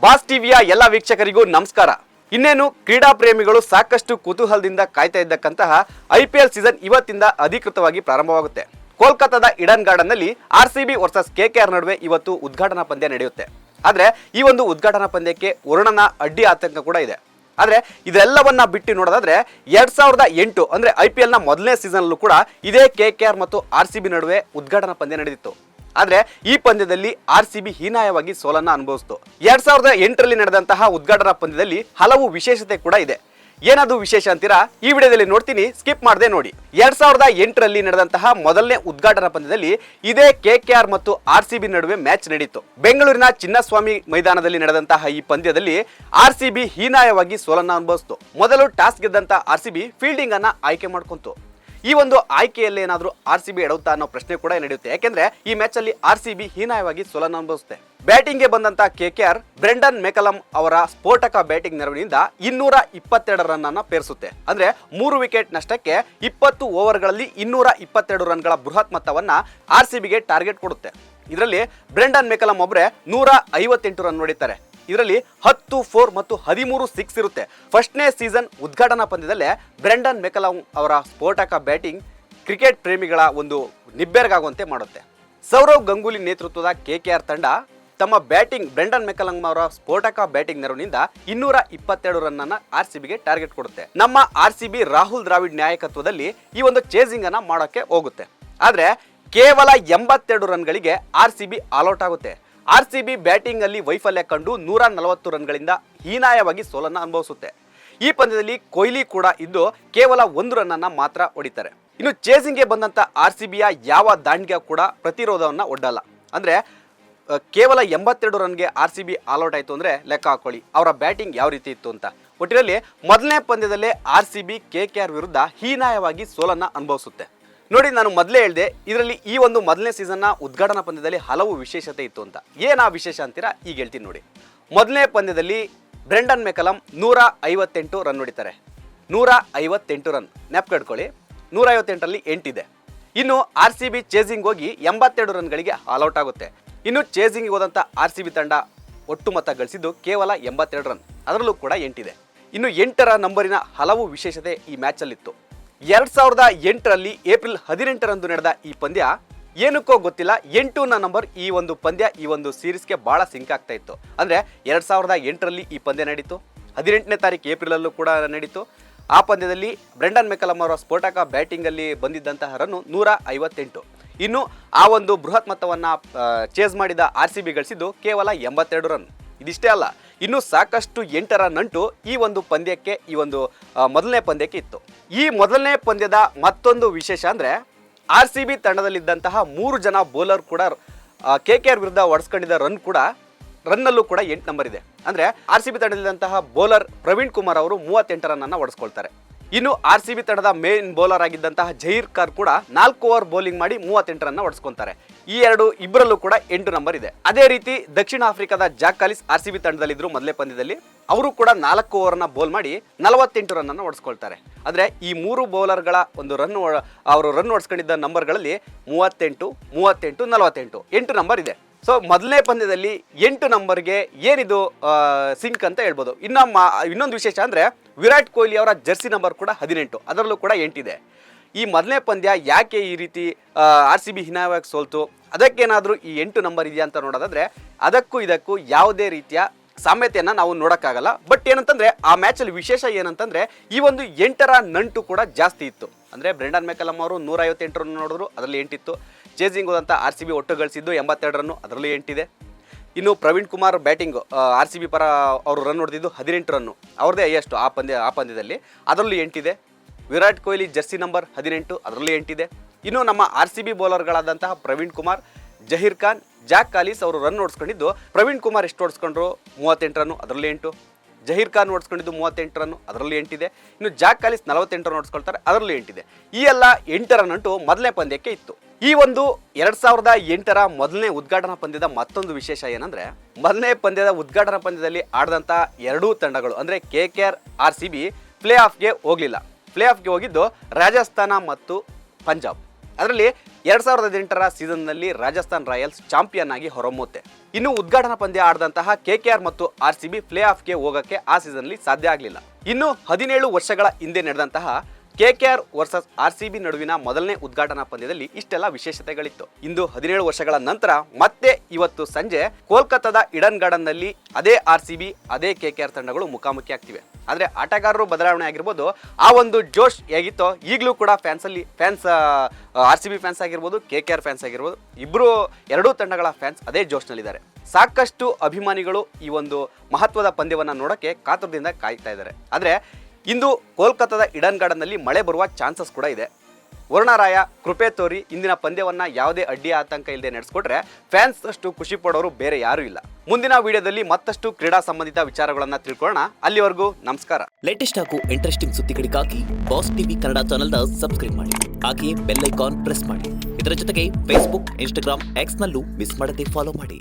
Boss ಟಿವಿಯ ಎಲ್ಲ ವೀಕ್ಷಕರಿಗೂ ನಮಸ್ಕಾರ. ಇನ್ನೇನು ಕ್ರೀಡಾ ಪ್ರೇಮಿಗಳು ಸಾಕಷ್ಟು ಕುತೂಹಲದಿಂದ ಕಾಯ್ತಾ ಇದ್ದಕ್ಕಂತಹ IPL ಸೀಸನ್ ಇವತ್ತಿಂದ ಅಧಿಕೃತವಾಗಿ ಪ್ರಾರಂಭವಾಗುತ್ತೆ. ಕೋಲ್ಕತ್ತಾದ ಈಡನ್ ಗಾರ್ಡನ್ ನಲ್ಲಿ RCB ವರ್ಸಸ್ KKR ನಡುವೆ ಇವತ್ತು ಉದ್ಘಾಟನಾ ಪಂದ್ಯ ನಡೆಯುತ್ತೆ. ಆದ್ರೆ ಈ ಒಂದು ಉದ್ಘಾಟನಾ ಪಂದ್ಯಕ್ಕೆ ವರುಣನ ಅಡ್ಡಿ ಆತಂಕ ಕೂಡ ಇದೆ. ಆದ್ರೆ ಇದೆಲ್ಲವನ್ನ ಬಿಟ್ಟು ನೋಡೋದಾದ್ರೆ 2008 ಅಂದ್ರೆ IPL ನ ಮೊದಲನೇ ಸೀಸನ್ ಅಲ್ಲೂ ಕೂಡ ಇದೇ KKR ಮತ್ತು RCB ನಡುವೆ ಉದ್ಘಾಟನಾ ಪಂದ್ಯ ನಡೆದಿತ್ತು. ಆದ್ರೆ ಈ ಪಂದ್ಯದಲ್ಲಿ RCB ಹೀನಾಯವಾಗಿ ಸೋಲನ್ನ ಅನುಭವಿಸಿತು. 2008ರಲ್ಲಿ ನಡೆದಂತಹ ಉದ್ಘಾಟನಾ ಪಂದ್ಯದಲ್ಲಿ ಹಲವು ವಿಶೇಷತೆ ಕೂಡ ಇದೆ. ಏನದು ವಿಶೇಷ ಅಂತೀರಾ? ಈ ವಿಡಿಯೋದಲ್ಲಿ ನೋಡ್ತೀನಿ, ಸ್ಕಿಪ್ ಮಾಡದೆ ನೋಡಿ. 2008ರಲ್ಲಿ ನಡೆದಂತಹ ಮೊದಲನೇ ಉದ್ಘಾಟನಾ ಪಂದ್ಯದಲ್ಲಿ ಇದೇ KKR ಮತ್ತು RCB ನಡುವೆ ಮ್ಯಾಚ್ ನಡೆಯಿತು. ಬೆಂಗಳೂರಿನ ಚಿನ್ನಸ್ವಾಮಿ ಮೈದಾನದಲ್ಲಿ ನಡೆದಂತಹ ಈ ಪಂದ್ಯದಲ್ಲಿ RCB ಹೀನಾಯವಾಗಿ ಸೋಲನ್ನ ಅನುಭವಿಸಿತು. ಮೊದಲು ಟಾಸ್ ಗೆದ್ದಂತ RCB ಫೀಲ್ಡಿಂಗ್ ಅನ್ನ ಆಯ್ಕೆ ಮಾಡ್ಕೊಂತು. ಈ ಒಂದು ಆಯ್ಕೆಯಲ್ಲಿ ಏನಾದರೂ RCB ಎಡವುತ್ತಾ ಅನ್ನೋ ಪ್ರಶ್ನೆ ಕೂಡ ನಡೆಯುತ್ತೆ. ಯಾಕೆಂದ್ರೆ ಈ ಮ್ಯಾಚ್ ಅಲ್ಲಿ RCB ಹೀನಾಯವಾಗಿ ಸೋಲನ್ನು ಅನುಭವಿಸುತ್ತೆ. ಬ್ಯಾಟಿಂಗ್ಗೆ ಬಂದಂತ KKR ಬ್ರೆಂಡನ್ ಮೆಕಲಮ್ ಅವರ ಸ್ಫೋಟಕ ಬ್ಯಾಟಿಂಗ್ ನೆರವಿನಿಂದ 222 ರನ್ ಅನ್ನ ಪೇರಿಸುತ್ತೆ. ಅಂದ್ರೆ 3 ವಿಕೆಟ್ ನಷ್ಟಕ್ಕೆ 20 ಓವರ್ಗಳಲ್ಲಿ 222 ರನ್ಗಳ ಬೃಹತ್ ಮೊತ್ತವನ್ನ RCBಗೆ ಟಾರ್ಗೆಟ್ ಕೊಡುತ್ತೆ. ಇದರಲ್ಲಿ ಬ್ರೆಂಡನ್ ಮೆಕಲಮ್ ಒಬ್ಬರೇ 158 ರನ್ ಹೊಡಿತಾರೆ. ಇದರಲ್ಲಿ 10 4 ಮತ್ತು 13 6 ಇರುತ್ತೆ. ಫಸ್ಟ್ನೇ ಸೀಸನ್ ಉದ್ಘಾಟನಾ ಪಂದ್ಯದಲ್ಲೇ ಬ್ರೆಂಡನ್ ಮೆಕಲಮ್ ಅವರ ಸ್ಫೋಟಕ ಬ್ಯಾಟಿಂಗ್ ಕ್ರಿಕೆಟ್ ಪ್ರೇಮಿಗಳ ಒಂದು ನಿಬ್ಬೆರಗಾಗುವಂತೆ ಮಾಡುತ್ತೆ. ಸೌರವ್ ಗಂಗೂಲಿ ನೇತೃತ್ವದ KKR ತಂಡ ತಮ್ಮ ಬ್ಯಾಟಿಂಗ್ ಬ್ರೆಂಡನ್ ಮೆಕಲಮ್ ಅವರ ಸ್ಫೋಟಕ ಬ್ಯಾಟಿಂಗ್ ನೆರವಿನಿಂದ 222 ರನ್ ಅನ್ನ RCBಗೆ ಟಾರ್ಗೆಟ್ ಕೊಡುತ್ತೆ. ನಮ್ಮ RCB ರಾಹುಲ್ ದ್ರಾವಿಡ್ ನಾಯಕತ್ವದಲ್ಲಿ ಈ ಒಂದು ಚೇಸಿಂಗ್ ಅನ್ನ ಮಾಡೋಕೆ ಹೋಗುತ್ತೆ. ಆದ್ರೆ ಕೇವಲ 82 ರನ್ಗಳಿಗೆ RCB ಆಲ್ಔಟ್ ಆಗುತ್ತೆ. RCB ಬ್ಯಾಟಿಂಗ್ ಅಲ್ಲಿ ವೈಫಲ್ಯ ಕಂಡು 140 ರನ್ಗಳಿಂದ ಹೀನಾಯವಾಗಿ ಸೋಲನ್ನು ಅನುಭವಿಸುತ್ತೆ. ಈ ಪಂದ್ಯದಲ್ಲಿ ಕೊಹ್ಲಿ ಕೂಡ ಇದ್ದು ಕೇವಲ 1 ರನ್ ಅನ್ನ ಮಾತ್ರ ಹೊಡಿತಾರೆ. ಇನ್ನು ಚೇಸಿಂಗ್ಗೆ ಬಂದಂತ RCBಯ ಯಾವ ದಾಂಡಿಗೆ ಕೂಡ ಪ್ರತಿರೋಧವನ್ನ ಒಡ್ಡಲ್ಲ. ಅಂದ್ರೆ ಕೇವಲ 82 ರನ್ಗೆ RCB ಆಲ್ಔಟ್ ಆಯ್ತು ಅಂದ್ರೆ ಲೆಕ್ಕ ಹಾಕೊಳ್ಳಿ ಅವರ ಬ್ಯಾಟಿಂಗ್ ಯಾವ ರೀತಿ ಇತ್ತು ಅಂತ. ಒಟ್ಟಿನಲ್ಲಿ ಮೊದಲನೇ ಪಂದ್ಯದಲ್ಲೇ RCB KKR ವಿರುದ್ಧ ಹೀನಾಯವಾಗಿ ಸೋಲನ್ನ ಅನುಭವಿಸುತ್ತೆ. ನೋಡಿ, ನಾನು ಮೊದಲೇ ಹೇಳಿದೆ ಇದರಲ್ಲಿ ಈ ಒಂದು ಮೊದಲನೇ ಸೀಸನ್ನ ಉದ್ಘಾಟನಾ ಪಂದ್ಯದಲ್ಲಿ ಹಲವು ವಿಶೇಷತೆ ಇತ್ತು ಅಂತ. ಏನಾ ವಿಶೇಷ ಅಂತೀರಾ? ಈಗ ಹೇಳ್ತೀನಿ ನೋಡಿ. ಮೊದಲನೇ ಪಂದ್ಯದಲ್ಲಿ ಬ್ರೆಂಡನ್ ಮೆಕಲಮ್ 158 ರನ್ ಹೊಡಿತಾರೆ. 158 ರನ್ ನೆನಪಿಟ್ಕೊಳ್ಳಿ. 158ರಲ್ಲಿ 8 ಇದೆ. ಇನ್ನು RCB ಚೇಸಿಂಗ್ ಹೋಗಿ 82 ರನ್ಗಳಿಗೆ ಆಲ್ಔಟ್ ಆಗುತ್ತೆ. ಇನ್ನು ಚೇಸಿಂಗ್ ಹೋದಂಥ RCB ತಂಡ ಒಟ್ಟು ಮೊತ್ತ ಗಳಿಸಿದ್ದು ಕೇವಲ 82 ರನ್, ಅದರಲ್ಲೂ ಕೂಡ 8 ಇದೆ. ಇನ್ನು 8ರ ನಂಬರಿನ ಹಲವು ವಿಶೇಷತೆ ಈ ಮ್ಯಾಚಲ್ಲಿತ್ತು. 2008ರಲ್ಲಿ ಏಪ್ರಿಲ್ 18ರಂದು ನಡೆದ ಈ ಪಂದ್ಯ ಏನಕ್ಕೋ ಗೊತ್ತಿಲ್ಲ 8ನ ನಂಬರ್ ಈ ಒಂದು ಪಂದ್ಯ ಈ ಒಂದು ಸೀರೀಸ್ಗೆ ಬಹಳ ಸಿಂಕ್ ಆಗ್ತಾ ಇತ್ತು. ಅಂದರೆ 2008ರಲ್ಲಿ ಈ ಪಂದ್ಯ ನಡೀತು. 18ನೇ ತಾರೀಕು ಏಪ್ರಿಲಲ್ಲೂ ಕೂಡ ನಡೀತು. ಆ ಪಂದ್ಯದಲ್ಲಿ ಬ್ರೆಂಡನ್ ಮೆಕಲಮ್ ಅವರ ಸ್ಫೋಟಕ ಬ್ಯಾಟಿಂಗಲ್ಲಿ ಬಂದಿದ್ದಂತಹ ರನ್ನು 158. ಇನ್ನು ಆ ಒಂದು ಬೃಹತ್ ಮೊತ್ತವನ್ನು ಚೇಸ್ ಮಾಡಿದ RCB ಗಳಿಸಿದ್ದು ಕೇವಲ 82 ರನ್. ಇದಿಷ್ಟೇ ಅಲ್ಲ, ಇನ್ನೂ ಸಾಕಷ್ಟು 8ರ ನಂಟು ಈ ಒಂದು ಪಂದ್ಯಕ್ಕೆ ಈ ಒಂದು ಮೊದಲನೇ ಪಂದ್ಯಕ್ಕೆ ಇತ್ತು. ಈ ಮೊದಲನೇ ಪಂದ್ಯದ ಮತ್ತೊಂದು ವಿಶೇಷ ಅಂದರೆ RCB ತಂಡದಲ್ಲಿದ್ದಂತಹ 3 ಜನ ಬೌಲರ್ ಕೂಡ KKR ವಿರುದ್ಧ ಹೊಡೆಸ್ಕೊಂಡಿದ್ದ ರನ್ನಲ್ಲೂ ಕೂಡ 8 ನಂಬರ್ ಇದೆ. ಅಂದರೆ RCB ತಂಡದಲ್ಲಿದ್ದಂತಹ ಬೌಲರ್ ಪ್ರವೀಣ್ ಕುಮಾರ್ ಅವರು 38 ರನ್ನನ್ನು ಹೊಡೆಸ್ಕೊಳ್ತಾರೆ. ಇನ್ನು RCB ತಂಡದ ಮೇನ್ ಬೌಲರ್ ಆಗಿದ್ದಂತಹ ಜಹೀರ್ ಖಾನ್ ಕೂಡ 4 ಓವರ್ ಬೌಲಿಂಗ್ ಮಾಡಿ 38 ರನ್ನ ಹೊಡೆಸ್ಕೊಂತಾರೆ. ಈ ಇಬ್ಬರಲ್ಲೂ ಕೂಡ 8 ನಂಬರ್ ಇದೆ. ಅದೇ ರೀತಿ ದಕ್ಷಿಣ ಆಫ್ರಿಕಾದ ಜಾಕ್ ಕಾಲಿಸ್ RCB ತಂಡದಲ್ಲಿದ್ದರು ಮೊದಲೇ ಪಂದ್ಯದಲ್ಲಿ. ಅವರು ಕೂಡ 4 ಓವರ್ನ ಬೌಲ್ ಮಾಡಿ 48 ರನ್ ಅನ್ನು ಹೊಡೆಸ್ಕೊಳ್ತಾರೆ. ಆದರೆ ಈ 3 ಬೌಲರ್ಗಳ ಒಂದು ಅವರು ರನ್ ಹೊಡೆಸ್ಕೊಂಡಿದ್ದ ನಂಬರ್ಗಳಲ್ಲಿ 38, 38, 48 8 ನಂಬರ್ ಇದೆ. ಸೊ ಮೊದಲನೇ ಪಂದ್ಯದಲ್ಲಿ 8 ನಂಬರ್ಗೆ ಏನಿದು ಸಿಂಕ್ ಅಂತ ಹೇಳ್ಬೋದು. ಇನ್ನೊಂದು ವಿಶೇಷ ಅಂದರೆ ವಿರಾಟ್ ಕೊಹ್ಲಿ ಅವರ ಜರ್ಸಿ ನಂಬರ್ ಕೂಡ 18, ಅದರಲ್ಲೂ ಕೂಡ 8 ಇದೆ. ಈ ಮೊದಲನೇ ಪಂದ್ಯ ಯಾಕೆ ಈ ರೀತಿ RCB ಹೀನಾಯವಾಗಿ ಸೋಲ್ತು, ಅದಕ್ಕೇನಾದರೂ ಈ 8 ನಂಬರ್ ಇದೆಯಾ ಅಂತ ನೋಡೋದಾದ್ರೆ ಅದಕ್ಕೂ ಇದಕ್ಕೂ ಯಾವುದೇ ರೀತಿಯ ಸಾಮ್ಯತೆಯನ್ನು ನಾವು ನೋಡೋಕ್ಕಾಗಲ್ಲ. ಬಟ್ ಏನಂತಂದರೆ ಆ ಮ್ಯಾಚಲ್ಲಿ ವಿಶೇಷ ಏನಂತಂದರೆ ಈ ಒಂದು 8ರ ನಂಟು ಕೂಡ ಜಾಸ್ತಿ ಇತ್ತು. ಅಂದರೆ ಬ್ರೆಂಡನ್ ಮೆಕಲಮ್ ಅವರು 158 ರನ್ ನೋಡಿದ್ರು, ಅದರಲ್ಲಿ 8 ಇತ್ತು. ಚೇಸಿಂಗ್ ಹೋದಂಥ RCB ಒಟ್ಟು ಗಳಿಸಿದ್ದು 82 ರನ್ನು, ಅದರಲ್ಲೂ 8 ಇದೆ. ಇನ್ನು ಪ್ರವೀಣ್ ಕುಮಾರ್ ಬ್ಯಾಟಿಂಗು RCB ಪರ ಅವರು ರನ್ ಹೊಡೆದಿದ್ದು 18 ರನ್ನು, ಅವ್ರದ್ದೇ ಹೈಯೆಸ್ಟು ಆ ಪಂದ್ಯದಲ್ಲಿ, ಅದರಲ್ಲೂ 8 ಇದೆ. ವಿರಾಟ್ ಕೊಹ್ಲಿ ಜರ್ಸಿ ನಂಬರ್ 18, ಅದರಲ್ಲೂ 8 ಇದೆ. ಇನ್ನು ನಮ್ಮ RCB ಬೌಲರ್ಗಳಾದಂತಹ ಪ್ರವೀಣ್ ಕುಮಾರ್, ಜಹೀರ್ ಖಾನ್, ಜಾಕ್ ಕಾಲಿಸ್ ಅವರು ರನ್ ಹೊಡೆಸ್ಕೊಂಡಿದ್ದು ಪ್ರವೀಣ್ ಕುಮಾರ್ ಎಷ್ಟು ಹೊಡೆಸ್ಕೊಂಡ್ರು 38 ರನ್ನು, ಅದರಲ್ಲೂ 8. ಜಹೀರ್ ಖಾನ್ ಹೊಡೆಸ್ಕೊಂಡಿದ್ದು 38 ರನ್ನು, ಅದರಲ್ಲೂ 8 ಇದೆ. ಇನ್ನು ಜಾಕ್ ಕಾಲಿಸ್ 48 ರನ್ ಹೊಡೆಸ್ಕೊಳ್ತಾರೆ, ಅದರಲ್ಲೂ 8 ಇದೆ. ಈ ಎಲ್ಲ 8ರ ನಂಟು ಮೊದಲನೇ ಪಂದ್ಯಕ್ಕೆ ಇತ್ತು. ಈ ಒಂದು 2008ರ ಮೊದಲನೇ ಉದ್ಘಾಟನಾ ಪಂದ್ಯದ ಮತ್ತೊಂದು ವಿಶೇಷ ಏನಂದ್ರೆ ಮೊದಲನೇ ಪಂದ್ಯದ ಉದ್ಘಾಟನಾ ಪಂದ್ಯದಲ್ಲಿ ಆಡಿದಂಥ ಎರಡೂ ತಂಡಗಳು ಅಂದರೆ KKR RCB ಪ್ಲೇ ಆಫ್ಗೆ ಹೋಗಲಿಲ್ಲ. ಪ್ಲೇ ಆಫ್ಗೆ ಹೋಗಿದ್ದು ರಾಜಸ್ಥಾನ ಮತ್ತು ಪಂಜಾಬ್. ಅದರಲ್ಲಿ 2018ರ ಸೀಸನ್ನಲ್ಲಿ ರಾಜಸ್ಥಾನ್ ರಾಯಲ್ಸ್ ಚಾಂಪಿಯನ್ ಆಗಿ ಹೊರಹೊಮ್ಮುತ್ತೆ. ಇನ್ನು ಉದ್ಘಾಟನಾ ಪಂದ್ಯ ಆಡಿದಂತಹ KKR ಮತ್ತು RCB ಪ್ಲೇ ಆಫ್ಗೆ ಹೋಗಕ್ಕೆ ಆ ಸೀಸನ್ನಲ್ಲಿ ಸಾಧ್ಯ ಆಗಲಿಲ್ಲ. ಇನ್ನು 17 ವರ್ಷಗಳ ಹಿಂದೆ ನಡೆದಂತಹ KKR ವರ್ಸಸ್ RCB ನಡುವಿನ ಮೊದಲನೇ ಉದ್ಘಾಟನಾ ಪಂದ್ಯದಲ್ಲಿ ಇಷ್ಟೆಲ್ಲ ವಿಶೇಷತೆಗಳಿತ್ತು. ಇಂದು 17 ವರ್ಷಗಳ ನಂತರ ಮತ್ತೆ ಇವತ್ತು ಸಂಜೆ ಕೋಲ್ಕತ್ತಾದ ಈಡನ್ ಗಾರ್ಡನ್ ನಲ್ಲಿ ಅದೇ RCB ಅದೇ KKR ತಂಡಗಳು ಮುಖಾಮುಖಿ ಆಗ್ತಿವೆ. ಆದ್ರೆ ಆಟಗಾರರು ಬದಲಾವಣೆ ಆಗಿರ್ಬೋದು, ಆ ಒಂದು ಜೋಶ್ ಹೇಗಿತ್ತೋ ಈಗಲೂ ಕೂಡ ಫ್ಯಾನ್ಸ್ RCB ಫ್ಯಾನ್ಸ್ ಆಗಿರ್ಬೋದು, KKR ಫ್ಯಾನ್ಸ್ ಆಗಿರ್ಬೋದು, ಎರಡೂ ತಂಡಗಳ ಫ್ಯಾನ್ಸ್ ಅದೇ ಜೋಶ್ನಲ್ಲಿದ್ದಾರೆ. ಸಾಕಷ್ಟು ಅಭಿಮಾನಿಗಳು ಈ ಒಂದು ಮಹತ್ವದ ಪಂದ್ಯವನ್ನ ನೋಡಕ್ಕೆ ಕಾತುರದಿಂದ ಕಾಯ್ತಾ ಇದ್ದಾರೆ. ಆದ್ರೆ ಇಂದು ಕೋಲ್ಕತ್ತಾದ ಈಡನ್ ಗಾರ್ಡನ್ ನಲ್ಲಿ ಮಳೆ ಬರುವ ಚಾನ್ಸಸ್ ಕೂಡ ಇದೆ. ವರುಣರಾಯ ಕೃಪೆ ತೋರಿ ಇಂದಿನ ಪಂದ್ಯವನ್ನ ಯಾವುದೇ ಅಡ್ಡಿ ಆತಂಕ ಇಲ್ಲದೆ ನಡೆಸಿಕೊಟ್ರೆ ಫ್ಯಾನ್ಸ್ ಅಷ್ಟು ಖುಷಿ ಪಡೋರು ಬೇರೆ ಯಾರೂ ಇಲ್ಲ. ಮುಂದಿನ ವಿಡಿಯೋದಲ್ಲಿ ಮತ್ತಷ್ಟು ಕ್ರೀಡಾ ಸಂಬಂಧಿತ ವಿಚಾರಗಳನ್ನ ತಿಳ್ಕೊಳ್ಳೋಣ. ಅಲ್ಲಿವರೆಗೂ ನಮಸ್ಕಾರ. ಲೇಟೆಸ್ಟ್ ಹಾಗೂ ಇಂಟ್ರೆಸ್ಟಿಂಗ್ ಸುದ್ದಿಗಳಿಗಾಗಿ ಬಾಸ್ ಟಿವಿ ಕನ್ನಡ ಚಾನೆಲ್ನ ಸಬ್ಸ್ಕ್ರೈಬ್ ಮಾಡಿ. ಹಾಗೆಯೇ ಬೆಲ್ ಐಕಾನ್ ಪ್ರೆಸ್ ಮಾಡಿ. ಇದರ ಜೊತೆಗೆ ಫೇಸ್ಬುಕ್, ಇನ್ಸ್ಟಾಗ್ರಾಮ್, ಎಕ್ಸ್ ನಲ್ಲೂ ಮಿಸ್ ಮಾಡದೆ ಫಾಲೋ ಮಾಡಿ.